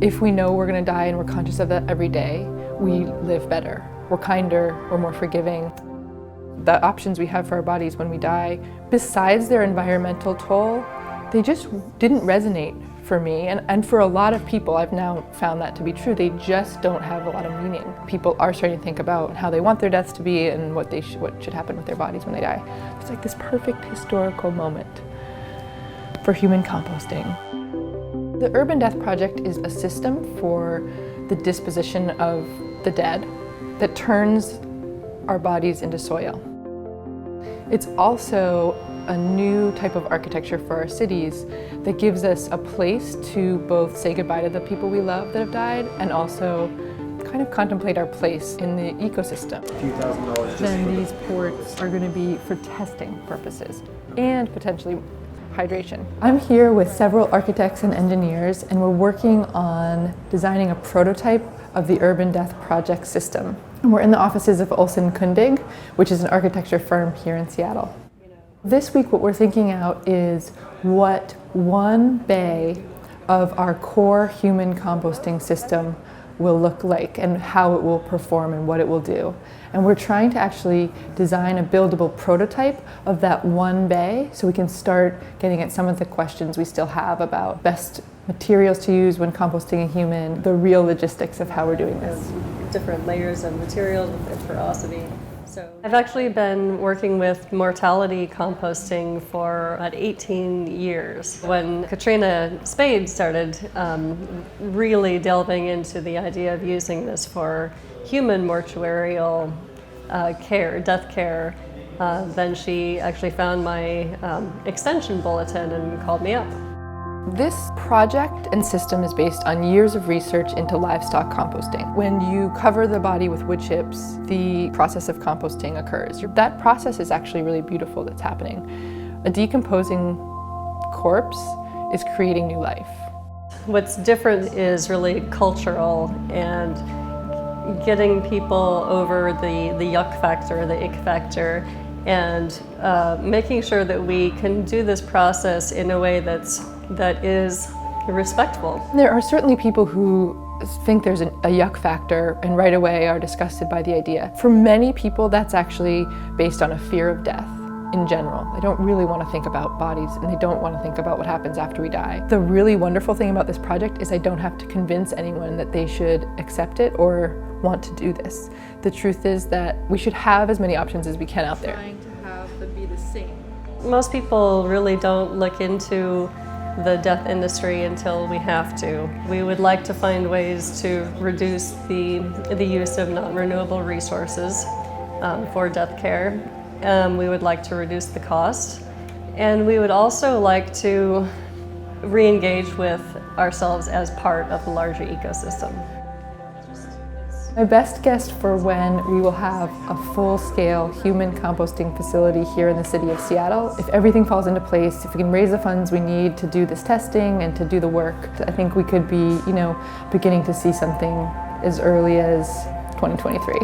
If we know we're going to die and we're conscious of that every day, we live better. We're kinder, we're more forgiving. The options we have for our bodies when we die, besides their environmental toll, they just didn't resonate for me. And for a lot of people, I've now found that to be true. They just don't have a lot of meaning. People are starting to think about how they want their deaths to be and what should happen with their bodies when they die. It's like this perfect historical moment for human composting. The Urban Death Project is a system for the disposition of the dead that turns our bodies into soil. It's also a new type of architecture for our cities that gives us a place to both say goodbye to the people we love that have died and also kind of contemplate our place in the ecosystem. A few $1,000s. Then these ports are going to be for testing purposes and potentially hydration. I'm here with several architects and engineers, and we're working on designing a prototype of the Urban Death Project system. And we're in the offices of Olsen Kundig, which is an architecture firm here in Seattle. This week what we're thinking out is what one bay of our core human composting system will look like and how it will perform and what it will do. And we're trying to actually design a buildable prototype of that one bay so we can start getting at some of the questions we still have about best materials to use when composting a human, the real logistics of how we're doing this. Different layers of materials with porosity. So I've actually been working with mortality composting for about 18 years. When Katrina Spade started really delving into the idea of using this for human mortuarial care, death care, then she actually found my extension bulletin and called me up. This project and system is based on years of research into livestock composting. When you cover the body with wood chips, the process of composting occurs. That process is actually really beautiful that's happening. A decomposing corpse is creating new life. What's different is really cultural and getting people over the yuck factor, the ick factor, and making sure that we can do this process in a way that is respectful. There are certainly people who think there's a yuck factor and right away are disgusted by the idea. For many people, that's actually based on a fear of death in general. They don't really want to think about bodies and they don't want to think about what happens after we die. The really wonderful thing about this project is I don't have to convince anyone that they should accept it or want to do this. The truth is that we should have as many options as we can out there. Trying to have them be the same. Most people really don't look into the death industry until we have to. We would like to find ways to reduce the use of non-renewable resources for death care. We would like to reduce the cost. And we would also like to re-engage with ourselves as part of the larger ecosystem. My best guess for when we will have a full-scale human composting facility here in the city of Seattle, if everything falls into place, if we can raise the funds we need to do this testing and to do the work, I think we could be, beginning to see something as early as 2023.